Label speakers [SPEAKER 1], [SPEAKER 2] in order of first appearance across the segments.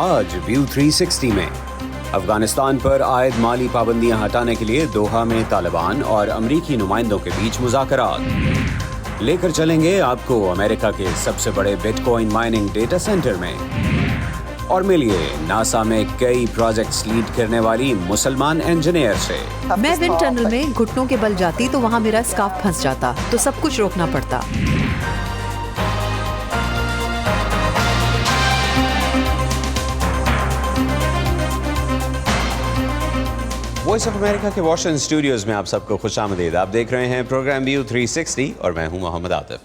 [SPEAKER 1] آج ویو 360 میں افغانستان پر عائد مالی پابندیاں ہٹانے کے لیے دوحہ میں طالبان اور امریکی نمائندوں کے بیچ مذاکرات. لے کر چلیں گے آپ کو امریکہ کے سب سے بڑے but coin mining data centre میں. اور ملیے ناسا میں کئی پروجیکٹس لیڈ کرنے والی مسلمان انجینئر سے.
[SPEAKER 2] میں ونڈ ٹنل میں گھٹنوں کے بل جاتی تو وہاں میرا اسکارف پھنس جاتا تو سب کچھ روکنا پڑتا.
[SPEAKER 1] وائس آف امریکہ کے واشنگٹن اسٹوڈیوز میں آپ سب کو خوش آمدید. آپ دیکھ رہے ہیں پروگرام ویو 360 اور میں ہوں محمد عاطف.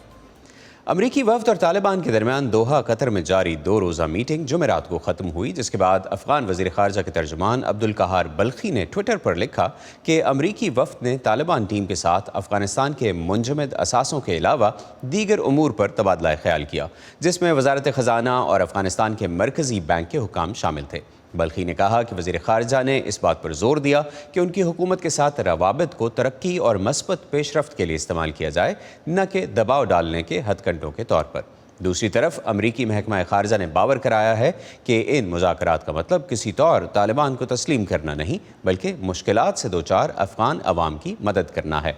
[SPEAKER 1] امریکی وفد اور طالبان کے درمیان دوحہ قطر میں جاری 2 روزہ میٹنگ جمعرات کو ختم ہوئی، جس کے بعد افغان وزیر خارجہ کے ترجمان عبدالقہار بلخی نے ٹویٹر پر لکھا کہ امریکی وفد نے طالبان ٹیم کے ساتھ افغانستان کے منجمد اثاثوں کے علاوہ دیگر امور پر تبادلہ خیال کیا، جس میں وزارت خزانہ اور افغانستان کے مرکزی بینک کے حکام شامل تھے. بلخی نے کہا کہ وزیر خارجہ نے اس بات پر زور دیا کہ ان کی حکومت کے ساتھ روابط کو ترقی اور مثبت پیش رفت کے لیے استعمال کیا جائے، نہ کہ دباؤ ڈالنے کے ہتھ کنڈوں کے طور پر. دوسری طرف امریکی محکمہ خارجہ نے باور کرایا ہے کہ ان مذاکرات کا مطلب کسی طور طالبان کو تسلیم کرنا نہیں، بلکہ مشکلات سے دوچار افغان عوام کی مدد کرنا ہے.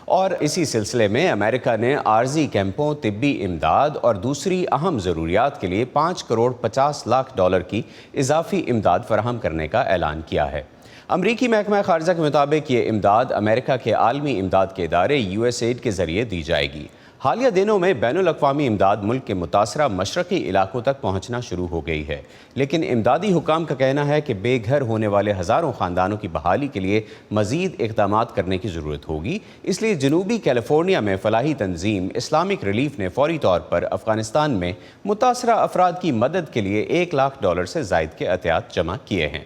[SPEAKER 1] اور اسی سلسلے میں امریکہ نے عارضی کیمپوں، طبی امداد اور دوسری اہم ضروریات کے لیے $5.50 کروڑ کی اضافی امداد فراہم کرنے کا اعلان کیا ہے. امریکی محکمہ خارجہ کے مطابق یہ امداد امریکہ کے عالمی امداد کے ادارے USAID کے ذریعے دی جائے گی. حالیہ دنوں میں بین الاقوامی امداد ملک کے متاثرہ مشرقی علاقوں تک پہنچنا شروع ہو گئی ہے، لیکن امدادی حکام کا کہنا ہے کہ بے گھر ہونے والے ہزاروں خاندانوں کی بحالی کے لیے مزید اقدامات کرنے کی ضرورت ہوگی. اس لیے جنوبی کیلیفورنیا میں فلاحی تنظیم اسلامک ریلیف نے فوری طور پر افغانستان میں متاثرہ افراد کی مدد کے لیے $1 لاکھ سے زائد کے عطیات جمع کیے ہیں.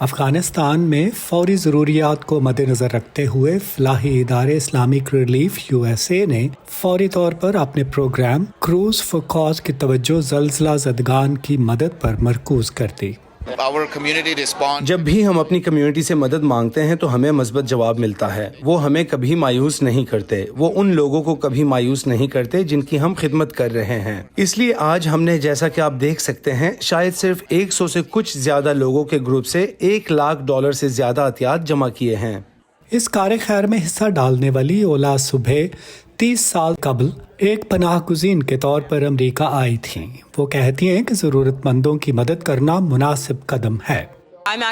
[SPEAKER 3] افغانستان میں فوری ضروریات کو مد نظر رکھتے ہوئے فلاحی ادارے اسلامک ریلیف USA نے فوری طور پر اپنے پروگرام کروز فار کاز کی توجہ زلزلہ زدگان کی مدد پر مرکوز کر دی.
[SPEAKER 4] جب بھی ہم اپنی کمیونٹی سے مدد مانگتے ہیں تو ہمیں مثبت جواب ملتا ہے. وہ ہمیں کبھی مایوس نہیں کرتے، وہ ان لوگوں کو کبھی مایوس نہیں کرتے جن کی ہم خدمت کر رہے ہیں. اس لیے آج ہم نے، جیسا کہ آپ دیکھ سکتے ہیں، شاید صرف 100 سے کچھ زیادہ لوگوں کے گروپ سے $1 لاکھ سے زیادہ عطیات جمع کیے ہیں.
[SPEAKER 3] اس کار خیر میں حصہ ڈالنے والی اولا صبح 30 سال قبل ایک پناہ گزین کے طور پر امریکہ آئی تھیں. وہ کہتی ہیں کہ ضرورت مندوں کی مدد کرنا مناسب قدم ہے.
[SPEAKER 5] میں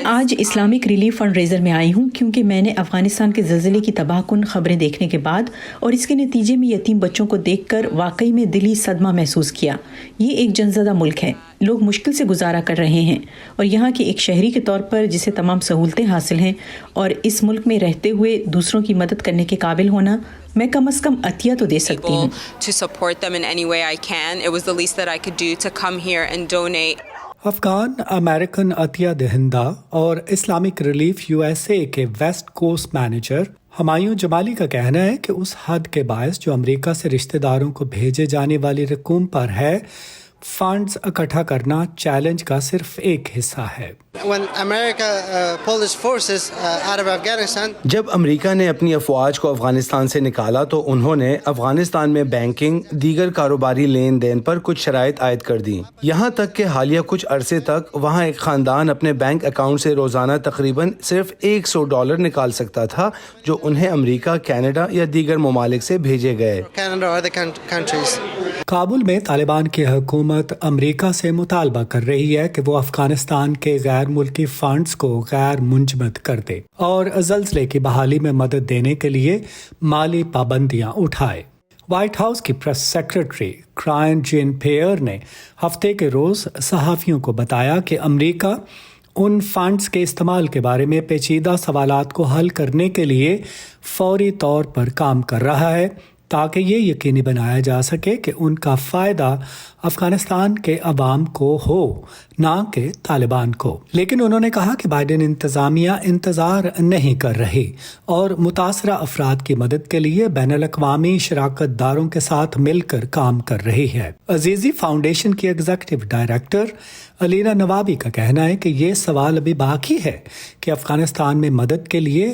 [SPEAKER 5] آج اسلامک ریلیف فنڈ ریزر میں آئی ہوں کیونکہ میں نے افغانستان کے زلزلے کی تباہ کن خبریں دیکھنے کے بعد اور اس کے نتیجے میں یتیم بچوں کو دیکھ کر واقعی میں دلی صدمہ محسوس کیا. یہ ایک جنزدہ ملک ہے، لوگ مشکل سے گزارا کر رہے ہیں، اور یہاں کے ایک شہری کے طور پر جسے تمام سہولتیں حاصل ہیں اور اس ملک میں رہتے ہوئے دوسروں کی مدد کرنے کے قابل ہونا، میں کم از کم عطیہ تو دے سکتی ہوں.
[SPEAKER 3] افغان امریکن عطیہ دہندہ اور اسلامک ریلیف USA کے ویسٹ کوسٹ مینیجر ہمایوں جمالی کا کہنا ہے کہ اس حد کے باعث جو امریکہ سے رشتہ داروں کو بھیجے جانے والی رقوم پر ہے، فنڈز اکٹھا کرنا چیلنج کا صرف ایک حصہ ہے.
[SPEAKER 4] جب امریکہ نے اپنی افواج کو افغانستان سے نکالا تو انہوں نے افغانستان میں بینکنگ، دیگر کاروباری لین دین پر کچھ شرائط عائد کر دیں، یہاں تک کہ حالیہ کچھ عرصے تک وہاں ایک خاندان اپنے بینک اکاؤنٹ سے روزانہ تقریباً صرف $100 نکال سکتا تھا، جو انہیں امریکہ، کینیڈا یا دیگر ممالک سے بھیجے گئے.
[SPEAKER 3] کابل میں طالبان کی حکومت امریکہ سے مطالبہ کر رہی ہے کہ وہ افغانستان کے غیر ملکی فنڈز کو غیر منجمد کر دے اور زلزلے کی بحالی میں مدد دینے کے لیے مالی پابندیاں اٹھائے. وائٹ ہاؤس کی پریس سیکرٹری کرائن جین پیئر نے ہفتے کے روز صحافیوں کو بتایا کہ امریکہ ان فنڈز کے استعمال کے بارے میں پیچیدہ سوالات کو حل کرنے کے لیے فوری طور پر کام کر رہا ہے، تاکہ یہ یقینی بنایا جا سکے کہ ان کا فائدہ افغانستان کے عوام کو ہو، نہ کہ طالبان کو. لیکن انہوں نے کہا کہ بائیڈن انتظامیہ انتظار نہیں کر رہی اور متاثرہ افراد کی مدد کے لیے بین الاقوامی شراکت داروں کے ساتھ مل کر کام کر رہی ہے. عزیزی فاؤنڈیشن کی ایگزیکٹو ڈائریکٹر علینا نوابی کا کہنا ہے کہ یہ سوال ابھی باقی ہے کہ افغانستان میں مدد کے لیے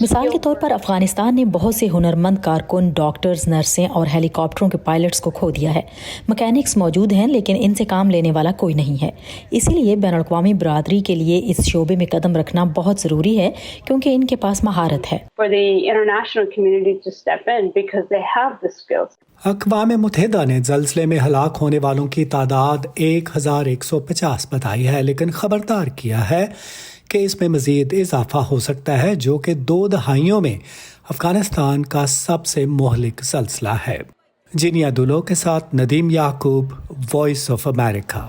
[SPEAKER 5] مثال کے طور پر افغانستان نے بہت سے ہنرمند کارکن، ڈاکٹرز، نرسیں اور ہیلی کاپٹروں کے پائلٹس کو کھو دیا ہے۔ مکینکس موجود ہیں لیکن ان سے کام لینے والا کوئی نہیں ہے۔ اسی لیے بین الاقوامی برادری کے لیے اس شعبے میں قدم رکھنا بہت ضروری ہے کیونکہ ان کے پاس مہارت ہے۔
[SPEAKER 3] اقوام متحدہ نے زلزلے میں ہلاک ہونے والوں کی تعداد 1150 بتائی ہے، لیکن خبردار کیا ہے کہ اس میں مزید اضافہ ہو سکتا ہے، جو کہ 2 دہائیوں میں افغانستان کا سب سے مہلک زلزلہ ہے۔ جینیا دولو کے ساتھ ندیم یعقوب، وائس آف امریکہ۔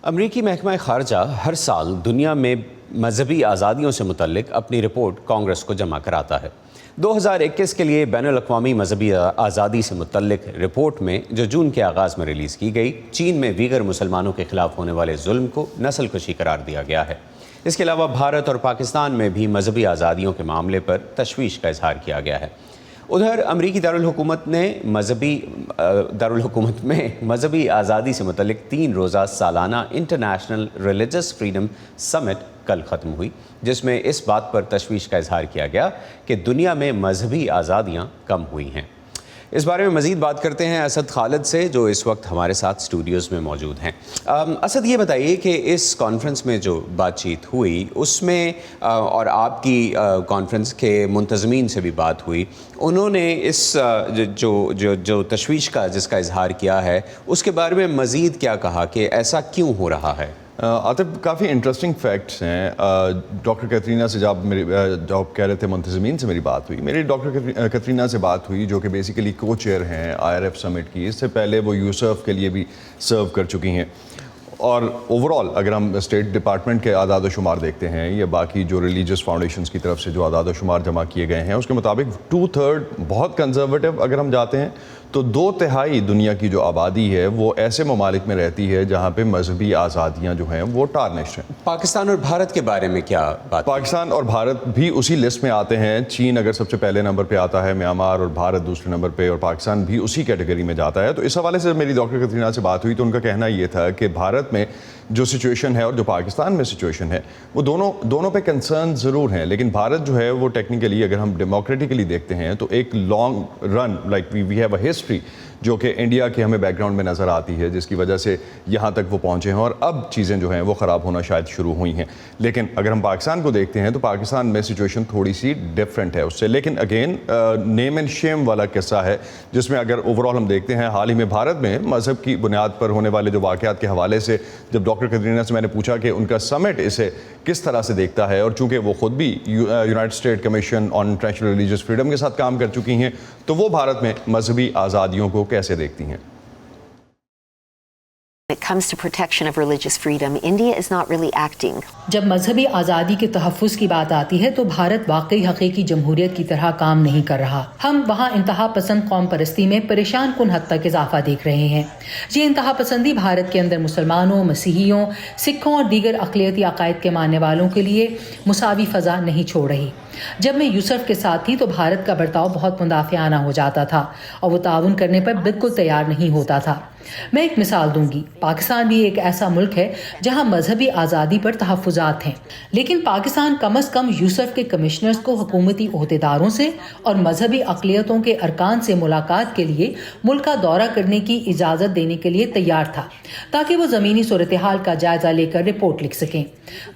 [SPEAKER 1] امریکی محکمہ خارجہ ہر سال دنیا میں مذہبی آزادیوں سے متعلق اپنی رپورٹ کانگریس کو جمع کراتا ہے۔ 2021 کے لیے بین الاقوامی مذہبی آزادی سے متعلق رپورٹ میں، جو جون کے آغاز میں ریلیز کی گئی، چین میں دیگر مسلمانوں کے خلاف ہونے والے ظلم کو نسل کشی قرار دیا گیا ہے۔ اس کے علاوہ بھارت اور پاکستان میں بھی مذہبی آزادیوں کے معاملے پر تشویش کا اظہار کیا گیا ہے۔ ادھر امریکی دارالحکومت میں مذہبی آزادی سے متعلق 3 روزہ سالانہ انٹرنیشنل ریلیجس فریڈم سمٹ کل ختم ہوئی، جس میں اس بات پر تشویش کا اظہار کیا گیا کہ دنیا میں مذہبی آزادیاں کم ہوئی ہیں۔ اس بارے میں مزید بات کرتے ہیں اسد خالد سے، جو اس وقت ہمارے ساتھ اسٹوڈیوز میں موجود ہیں۔ اسد، یہ بتائیے کہ اس کانفرنس میں جو بات چیت ہوئی اس میں، اور آپ کی کانفرنس کے منتظمین سے بھی بات ہوئی، انہوں نے اس جو تشویش کا جس کا اظہار کیا ہے اس کے بارے میں مزید کیا کہا کہ ایسا کیوں ہو رہا ہے؟
[SPEAKER 6] عاطف، کافی انٹرسٹنگ فیکٹس ہیں۔ ڈاکٹر کترینہ سے جب کہہ رہے تھے منتظمین سے میری بات ہوئی، میری ڈاکٹر کترینہ سے بات ہوئی جو کہ بیسیکلی کو چیئر ہیں IRF سمٹ کی۔ اس سے پہلے وہ یوسف کے لیے بھی سرو کر چکی ہیں، اور اوورال اگر ہم اسٹیٹ ڈپارٹمنٹ کے اعداد و شمار دیکھتے ہیں یا باقی جو ریلیجس فاؤنڈیشنز کی طرف سے جو اعداد و شمار جمع کیے گئے ہیں، اس کے مطابق 2/3 بہت کنزرویٹو اگر ہم جاتے ہیں تو 2/3 دنیا کی جو آبادی ہے وہ ایسے ممالک میں رہتی ہے جہاں پہ مذہبی آزادیاں جو ہیں وہ ٹارنشڈ ہیں۔
[SPEAKER 1] پاکستان اور بھارت کے بارے میں کیا بات؟
[SPEAKER 6] پاکستان اور بھارت بھی اسی لسٹ میں آتے ہیں۔ چین اگر سب سے پہلے نمبر پہ آتا ہے، میانمار اور بھارت دوسرے نمبر پہ، اور پاکستان بھی اسی کیٹیگری میں جاتا ہے۔ تو اس حوالے سے میری ڈاکٹر کترینہ سے بات ہوئی تو ان کا کہنا یہ تھا کہ بھارت میں جو سچویشن ہے اور جو پاکستان میں سچویشن ہے وہ دونوں پہ کنسرن ضرور ہیں، لیکن بھارت جو ہے وہ ٹیکنیکلی اگر ہم ڈیموکریٹکلی دیکھتے ہیں تو ایک long run like we have a history جو کہ انڈیا کے ہمیں بیک گراؤنڈ میں نظر آتی ہے، جس کی وجہ سے یہاں تک وہ پہنچے ہیں، اور اب چیزیں جو ہیں وہ خراب ہونا شاید شروع ہوئی ہیں۔ لیکن اگر ہم پاکستان کو دیکھتے ہیں تو پاکستان میں سچویشن تھوڑی سی ڈفرینٹ ہے اس سے، لیکن اگین نیم اینڈ شیم والا قصہ ہے، جس میں اگر اوورال ہم دیکھتے ہیں حال ہی میں بھارت میں مذہب کی بنیاد پر ہونے والے جو واقعات کے حوالے سے جب ڈاکٹر کترینہ سے میں نے پوچھا کہ ان کا سمٹ اسے کس طرح سے دیکھتا ہے، اور چونکہ وہ خود بھی United state commission on international religious freedom کے ساتھ کام کر چکی ہیں، تو وہ بھارت میں مذہبی آزادیوں کو کیسے دیکھتی ہیں؟
[SPEAKER 7] When it comes to protection of religious freedom, India is not really acting.
[SPEAKER 5] جب مذہبی آزادی کے تحفظ کی بات آتی ہے تو بھارت واقعی حقیقی جمہوریت کی طرح کام نہیں کر رہا۔ ہم وہاں انتہا پسند قوم پرستی میں پریشان کن حد تک اضافہ دیکھ رہے ہیں۔ یہ انتہا پسندی بھارت کے اندر مسلمانوں، مسیحیوں، سکھوں اور دیگر اقلیتی عقائد کے ماننے والوں کے لیے مساوی فضا نہیں چھوڑ رہی۔ جب میں یوسف کے ساتھ تھی تو بھارت کا برتاؤ بہت مدافعانہ ہو جاتا تھا اور وہ تعاون کرنے پر بالکل تیار نہیں ہوتا تھا۔ میں ایک مثال دوں گی، پاکستان بھی ایک ایسا ملک ہے جہاں مذہبی آزادی پر تحفظات ہیں، لیکن پاکستان کم از کم یوسف کے کمشنرز کو حکومتی عہدیداروں سے اور مذہبی اقلیتوں کے ارکان سے ملاقات کے لیے ملک کا دورہ کرنے کی اجازت دینے کے لیے تیار تھا تاکہ وہ زمینی صورتحال کا جائزہ لے کر رپورٹ لکھ سکیں۔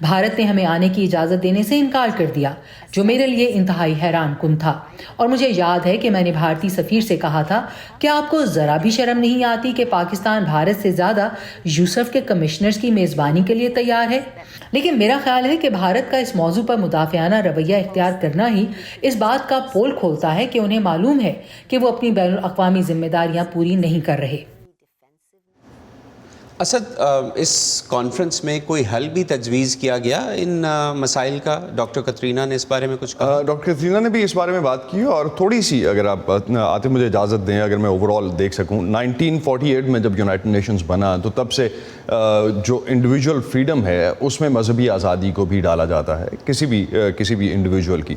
[SPEAKER 5] بھارت نے ہمیں آنے کی اجازت دینے سے انکار کر دیا، جو میرے لیے انتہائی حیران کن تھا، اور مجھے یاد ہے کہ میں نے بھارتی سفیر سے کہا تھا کہ آپ کو ذرا بھی شرم نہیں آتی کہ پاکستان بھارت سے زیادہ یوسف کے کمشنرز کی میزبانی کے لیے تیار ہے؟ لیکن میرا خیال ہے کہ بھارت کا اس موضوع پر مدافعانہ رویہ اختیار کرنا ہی اس بات کا پول کھولتا ہے کہ انہیں معلوم ہے کہ وہ اپنی بین الاقوامی ذمہ داریاں پوری نہیں کر رہے۔
[SPEAKER 1] اسد، اس کانفرنس میں کوئی حل بھی تجویز کیا گیا ان مسائل کا؟ ڈاکٹر کترینہ نے اس بارے میں کچھ کہا؟
[SPEAKER 6] ڈاکٹر کترینہ نے بھی اس بارے میں بات کی، اور تھوڑی سی اگر آپ آتے مجھے اجازت دیں، اگر میں اوورال دیکھ سکوں، 1948 میں جب یونائٹڈ نیشنز بنا تو تب سے جو انڈیویجول فریڈم ہے اس میں مذہبی آزادی کو بھی ڈالا جاتا ہے کسی بھی انڈیویجول کی۔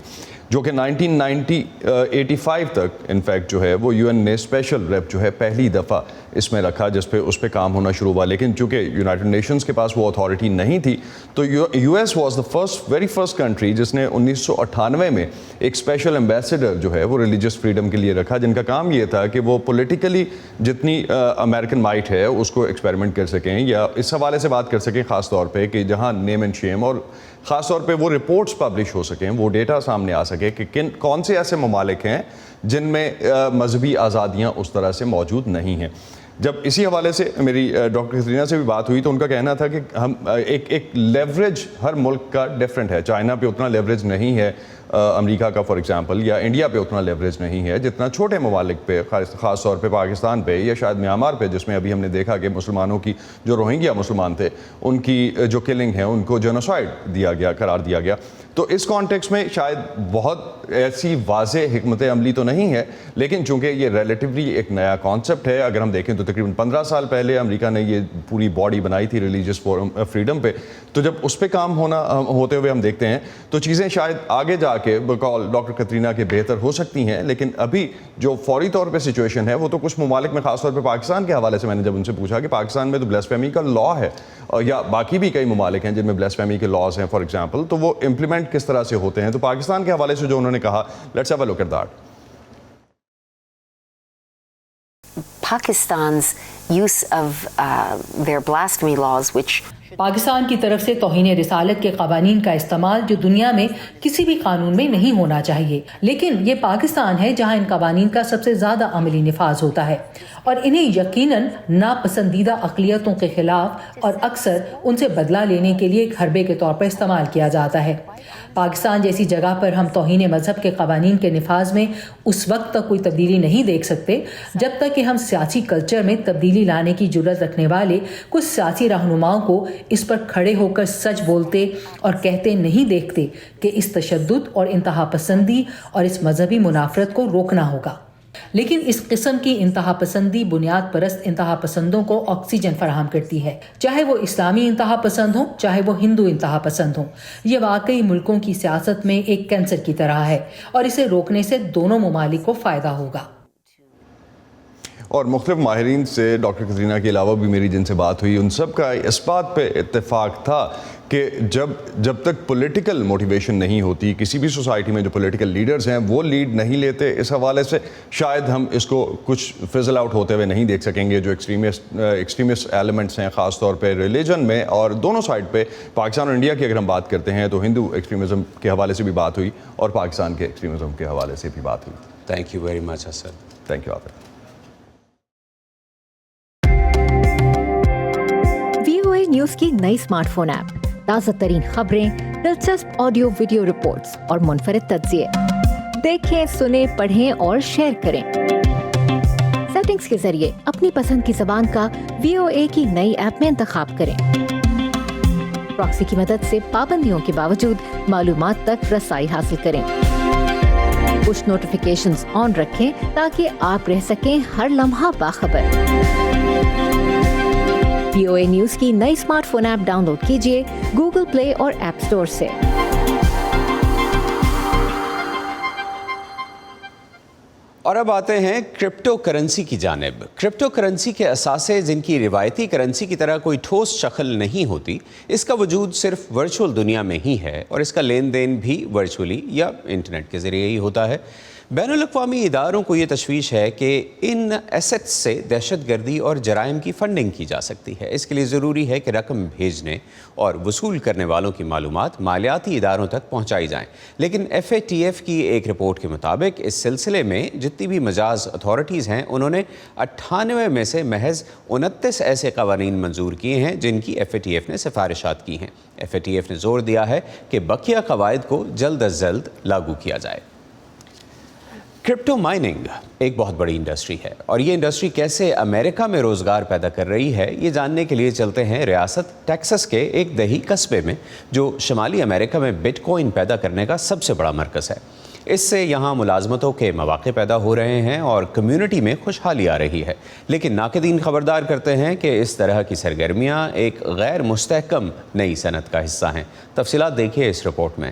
[SPEAKER 6] جو کہ 1985 تک انفیکٹ جو ہے وہ UN نے اسپیشل ریپ جو ہے پہلی دفعہ اس میں رکھا جس پہ اس پہ کام ہونا شروع ہوا. لیکن چونکہ یونائٹڈ نیشنز کے پاس وہ اتھارٹی نہیں تھی تو US was the very first country جس نے 1998 میں ایک اسپیشل ایمبیسڈر جو ہے وہ ریلیجیس فریڈم کے لیے رکھا, جن کا کام یہ تھا کہ وہ پولیٹیکلی جتنی امریکن مائٹ ہے اس کو ایکسپیریمنٹ کر سکیں یا اس حوالے سے بات کر سکیں, خاص طور پہ کہ جہاں نیم اینڈ شیم اور خاص طور پہ وہ رپورٹس پبلش ہو سکیں, وہ ڈیٹا سامنے آ سکے کہ کون سے ایسے ممالک ہیں جن میں مذہبی آزادیاں اس طرح سے موجود نہیں ہیں. جب اسی حوالے سے میری ڈاکٹر کترینہ سے بھی بات ہوئی تو ان کا کہنا تھا کہ ہم ایک لیوریج ہر ملک کا ڈفرینٹ ہے. چائنا پہ اتنا لیوریج نہیں ہے امریکہ کا فار ایگزامپل, یا انڈیا پہ اتنا لیوریج نہیں ہے جتنا چھوٹے ممالک پہ, خاص طور پہ پاکستان پہ یا شاید میانمار پہ, جس میں ابھی ہم نے دیکھا کہ مسلمانوں کی جو روہنگیا مسلمان تھے ان کی جو کلنگ ہے ان کو جینوسائیڈ دیا گیا, قرار دیا گیا. تو اس کانٹیکس میں شاید بہت ایسی واضح حکمت عملی تو نہیں ہے, لیکن چونکہ یہ ریلیٹیولی ایک نیا کانسیپٹ ہے, اگر ہم دیکھیں تو تقریباً 15 سال پہلے امریکہ نے یہ پوری باڈی بنائی تھی ریلیجیس فریڈم پہ, تو جب اس پہ کام ہوتے ہوئے ہم دیکھتے ہیں تو چیزیں شاید آگے جا کے بقول ڈاکٹر کترینہ کے بہتر ہو سکتی ہیں. لیکن ابھی جو فوری طور پہ سچویشن ہے وہ تو کچھ ممالک میں, خاص طور پہ پاکستان کے حوالے سے میں نے جب ان سے پوچھا کہ پاکستان میں تو بلیسفیمی کا لا ہے یا باقی بھی کئی ممالک ہیں جن میں بلیسفیمی کے لاز ہیں فار ایگزامپل, تو وہ امپلیمنٹ کس طرح سے ہوتے ہیں. تو پاکستان کے حوالے سے جو انہوں نے کہا, let's have a look at that.
[SPEAKER 7] Pakistan's use of their blasphemy laws, which
[SPEAKER 8] Pakistan کی طرف سے توہین رسالت کے قوانین کا استعمال جو دنیا میں کسی بھی قانون میں نہیں ہونا چاہیے, لیکن یہ پاکستان ہے جہاں ان قوانین کا سب سے زیادہ عملی نفاذ ہوتا ہے اور انہیں یقیناً ناپسندیدہ اقلیتوں کے خلاف اور اکثر ان سے بدلہ لینے کے لیے ایک حربے کے طور پر استعمال کیا جاتا ہے. پاکستان جیسی جگہ پر ہم توہین مذہب کے قوانین کے نفاذ میں اس وقت تک کوئی تبدیلی نہیں دیکھ سکتے جب تک کہ ہم سیاسی کلچر میں تبدیلی لانے کی جرات رکھنے والے کچھ سیاسی رہنماؤں کو اس پر کھڑے ہو کر سچ بولتے اور کہتے نہیں دیکھتے کہ اس تشدد اور انتہا پسندی اور اس مذہبی منافرت کو روکنا ہوگا. لیکن اس قسم کی انتہا پسندی بنیاد پرست انتہا پسندوں کو آکسیجن فراہم کرتی ہے, چاہے وہ اسلامی انتہا پسند ہوں چاہے وہ ہندو انتہا پسند ہوں. یہ واقعی ملکوں کی سیاست میں ایک کینسر کی طرح ہے اور اسے روکنے سے دونوں ممالک کو فائدہ ہوگا.
[SPEAKER 6] اور مختلف ماہرین سے ڈاکٹر کترینہ کے علاوہ بھی میری جن سے بات ہوئی ان سب کا اس بات پہ اتفاق تھا کہ جب تک پولیٹیکل موٹیویشن نہیں ہوتی, کسی بھی سوسائٹی میں جو پولیٹیکل لیڈرز ہیں وہ لیڈ نہیں لیتے, اس حوالے سے شاید ہم اس کو کچھ فزل آؤٹ ہوتے ہوئے نہیں دیکھ سکیں گے. جو ایکسٹریمسٹ ایلیمنٹس ہیں خاص طور پہ ریلیجن میں, اور دونوں سائڈ پہ پاکستان اور انڈیا کی اگر ہم بات کرتے ہیں تو ہندو ایکسٹریمزم کے حوالے سے بھی بات ہوئی اور پاکستان کے ایکسٹریمزم کے حوالے سے بھی بات ہوئی.
[SPEAKER 1] Thank you very much sir.
[SPEAKER 6] Thank you Atif.
[SPEAKER 9] VOA news کی نئی اسمارٹ فون ایپ, تازہ ترین خبریں, دلچسپ آڈیو ویڈیو رپورٹس اور منفرد تجزیے. دیکھیں, سنیں, پڑھیں اور شیئر کریں. سیٹنگز کے ذریعے اپنی پسند کی زبان کا VOA کی نئی ایپ میں انتخاب کریں. پراکسی کی مدد سے پابندیوں کے باوجود معلومات تک رسائی حاصل کریں. پش نوٹیفیکیشنز آن رکھیں تاکہ آپ رہ سکیں ہر لمحہ باخبر. VOA نیوز کی نئی smartphone app download کیجیے گوگل پلے اور ایپ اسٹور سے.
[SPEAKER 1] اور اب آتے ہیں کرپٹو کرنسی کی جانب. کرپٹو کرنسی کے اثاثے جن کی روایتی کرنسی کی طرح کوئی ٹھوس شکل نہیں ہوتی, اس کا وجود صرف ورچوئل دنیا میں ہی ہے اور اس کا لین دین بھی ورچولی یا انٹرنیٹ کے ذریعے ہی ہوتا ہے. بین الاقوامی اداروں کو یہ تشویش ہے کہ ان ایسٹس سے دہشت گردی اور جرائم کی فنڈنگ کی جا سکتی ہے. اس کے لیے ضروری ہے کہ رقم بھیجنے اور وصول کرنے والوں کی معلومات مالیاتی اداروں تک پہنچائی جائیں. لیکن FATF کی ایک رپورٹ کے مطابق اس سلسلے میں جتنی بھی مجاز اتھارٹیز ہیں انہوں نے 98 میں سے محض 29 ایسے قوانین منظور کیے ہیں جن کی FATF نے سفارشات کی ہیں. FATF نے زور دیا ہے کہ بقیہ قواعد کو جلد از جلد لاگو کیا جائے. کرپٹو مائننگ ایک بہت بڑی انڈسٹری ہے اور یہ انڈسٹری کیسے امریکہ میں روزگار پیدا کر رہی ہے یہ جاننے کے لیے چلتے ہیں ریاست ٹیکساس کے ایک دیہی قصبے میں جو شمالی امریکہ میں بٹ کوائن پیدا کرنے کا سب سے بڑا مرکز ہے. اس سے یہاں ملازمتوں کے مواقع پیدا ہو رہے ہیں اور کمیونٹی میں خوشحالی آ رہی ہے. لیکن ناقدین خبردار کرتے ہیں کہ اس طرح کی سرگرمیاں ایک غیر مستحکم نئی صنعت کا حصہ ہیں. تفصیلات دیکھیے اس رپورٹ میں.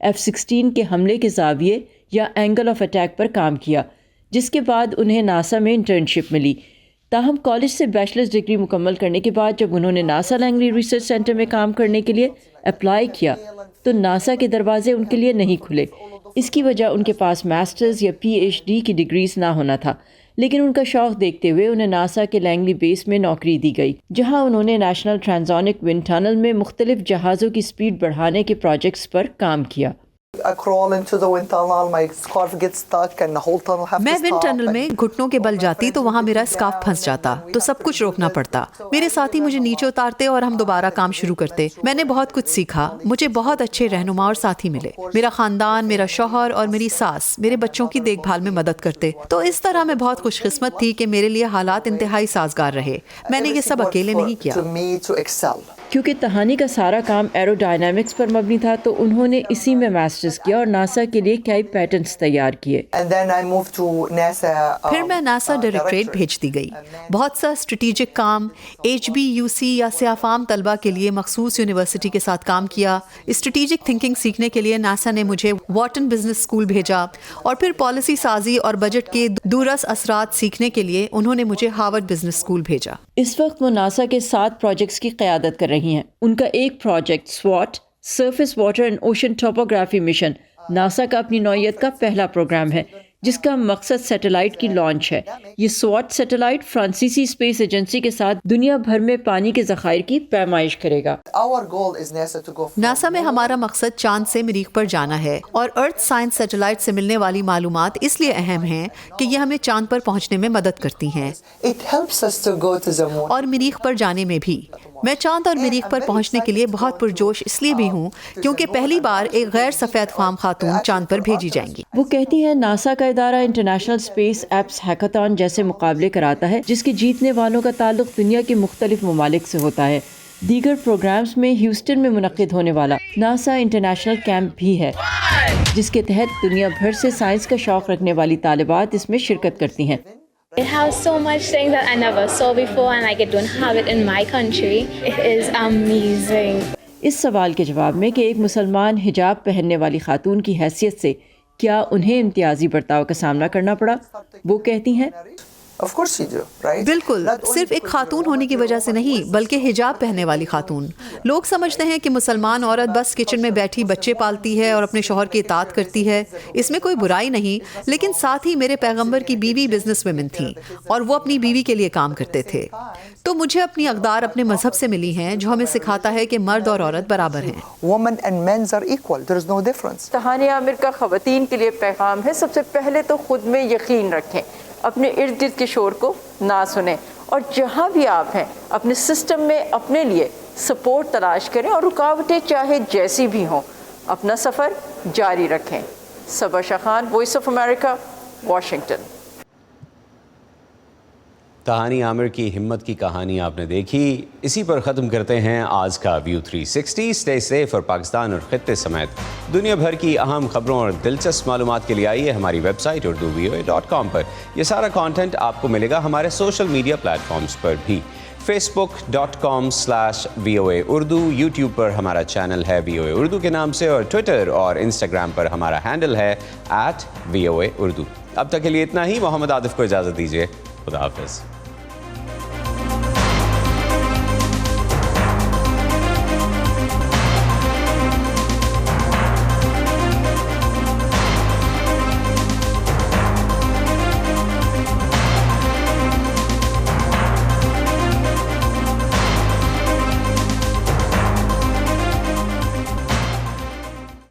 [SPEAKER 5] F-16 کے حملے کے زاویے یا اینگل آف اٹیک پر کام کیا، جس کے بعد انہیں ناسا میں انٹرنشپ ملی۔ تاہم کالج سے بیچلرز ڈگری مکمل کرنے کے بعد جب انہوں نے ناسا لینگلی ریسرچ سینٹر میں کام کرنے کے لیے اپلائی کیا تو ناسا کے دروازے ان کے لیے نہیں کھلے۔ اس کی وجہ ان کے پاس ماسٹرز یا PhD کی ڈگریز نہ ہونا تھا، لیکن ان کا شوق دیکھتے ہوئے انہیں ناسا کے لینگلی بیس میں نوکری دی گئی، جہاں انہوں نے نیشنل ٹرانزونک ونڈ ٹنل میں مختلف جہازوں کی سپیڈ بڑھانے کے پروجیکٹس پر کام کیا۔
[SPEAKER 2] میں ونڈ ٹنل میں گھٹنوں کے بل جاتی تو وہاں میرا اسکارف پھنس جاتا تو سب کچھ روکنا پڑتا۔ میرے ساتھی مجھے نیچے اتارتے اور ہم دوبارہ کام شروع کرتے۔ میں نے بہت کچھ سیکھا، مجھے بہت اچھے رہنما اور ساتھی ملے۔ میرا خاندان، میرا شوہر اور میری ساس میرے بچوں کی دیکھ بھال میں مدد کرتے، تو اس طرح میں بہت خوش قسمت تھی کہ میرے لیے حالات انتہائی سازگار رہے۔ میں نے یہ سب اکیلے نہیں کیا۔
[SPEAKER 5] کیونکہ تہانی کا سارا کام ایرو ڈائنامکس پر مبنی تھا تو انہوں نے اسی میں ماسٹرز کیا اور ناسا کے لیے کئی پیٹنٹس تیار کیے۔
[SPEAKER 2] پھر میں ناسا ڈائریکٹریٹ بھیج دی گئی۔ بہت سا اسٹریٹجک کام HBUC یا سیاہ فام طلبہ کے لیے مخصوص یونیورسٹی کے ساتھ کام کیا۔ اسٹریٹجک تھنکنگ سیکھنے کے لیے ناسا نے مجھے واٹن بزنس اسکول بھیجا، اور پھر پالیسی سازی اور بجٹ کے دورس اثرات سیکھنے کے لیے انہوں نے مجھے ہارورڈ بزنس اسکول بھیجا۔
[SPEAKER 5] اس وقت وہ ناسا کے 7 پروجیکٹس کی قیادت کر رہی ہیں۔ ان کا ایک project SWOT surface water and ocean topography mission NASA کا اپنی نوعیت کا پہلا پروگرام ہے، جس کا مقصد سیٹلائٹ کی لانچ ہے۔ یہ SWOT سیٹلائٹ فرانسیسی اسپیس ایجنسی کے ساتھ دنیا بھر میں پانی کے ذخائر کی پیمائش کرے گا۔
[SPEAKER 2] ناسا میں ہمارا مقصد چاند سے مریخ پر جانا ہے، اور ارتھ سائنس سیٹلائٹ سے ملنے والی معلومات اس لیے اہم ہیں کہ یہ ہمیں چاند پر پہنچنے میں مدد کرتی ہیں، اور مریخ پر جانے میں بھی۔ میں چاند اور مریخ پر پہنچنے کے لیے بہت پرجوش اس لیے بھی ہوں کیونکہ پہلی بار ایک غیر سفید فام خاتون چاند پر بھیجی جائیں گی۔
[SPEAKER 5] وہ کہتی ہیں ناسا کا ادارہ انٹرنیشنل اسپیس ایپس ہیکاتھون جیسے مقابلے کراتا ہے، جس کے جیتنے والوں کا تعلق دنیا کے مختلف ممالک سے ہوتا ہے۔ دیگر پروگرامز میں ہیوسٹن میں منعقد ہونے والا ناسا انٹرنیشنل کیمپ بھی ہے، جس کے تحت دنیا بھر سے سائنس کا شوق رکھنے والی طالبات اس میں شرکت کرتی ہیں۔
[SPEAKER 10] It has so much things that I never saw before and I don't have it in my country. It is amazing.
[SPEAKER 5] اس سوال کے جواب میں کہ ایک مسلمان حجاب پہننے والی خاتون کی حیثیت سے کیا انہیں امتیازی برتاؤ کا سامنا کرنا پڑا، وہ کہتی ہیں
[SPEAKER 2] بالکل، صرف ایک خاتون ہونے کی وجہ سے نہیں بلکہ حجاب پہننے والی خاتون۔ لوگ سمجھتے ہیں کہ مسلمان عورت بس کچن میں بیٹھی بچے پالتی ہے اور اپنے شوہر کی اطاعت کرتی ہے، اس میں کوئی برائی نہیں، لیکن ساتھ ہی میرے پیغمبر کی بیوی بزنس ویمن تھیں اور وہ اپنی بیوی کے لیے کام کرتے تھے۔ تو مجھے اپنی اقدار اپنے مذہب سے ملی ہیں جو ہمیں سکھاتا ہے کہ مرد اور عورت برابر ہیں۔
[SPEAKER 5] تہانیہ عامر کا خواتین کے لیے پیغام ہے، سب سے پہلے تو خود میں یقین رکھیں، اپنے ارد گرد کے شور کو نہ سنیں، اور جہاں بھی آپ ہیں اپنے سسٹم میں اپنے لیے سپورٹ تلاش کریں، اور رکاوٹیں چاہے جیسی بھی ہوں اپنا سفر جاری رکھیں۔ Saba Shah Khan, Voice of America, Washington.
[SPEAKER 1] Tahani Amir کی ہمت کی کہانی آپ نے دیکھی۔ اسی پر ختم کرتے ہیں آج کا ویو 360۔ اسٹے سیف اور پاکستان اور خطے سمیت دنیا بھر کی اہم خبروں اور دلچسپ معلومات کے لیے آئیے ہماری ویب سائٹ urduvoa.com پر۔ یہ سارا کانٹینٹ آپ کو ملے گا ہمارے سوشل میڈیا پلیٹ فارمز پر بھی، facebook.com/VOA اردو، یوٹیوب پر ہمارا چینل ہے VOA اردو کے نام سے، اور ٹویٹر اور انسٹاگرام پر ہمارا ہینڈل ہے @VOA اردو۔ اب تک کے لیے اتنا ہی۔ محمد عاطف کو اجازت دیجیے، خدا حافظ۔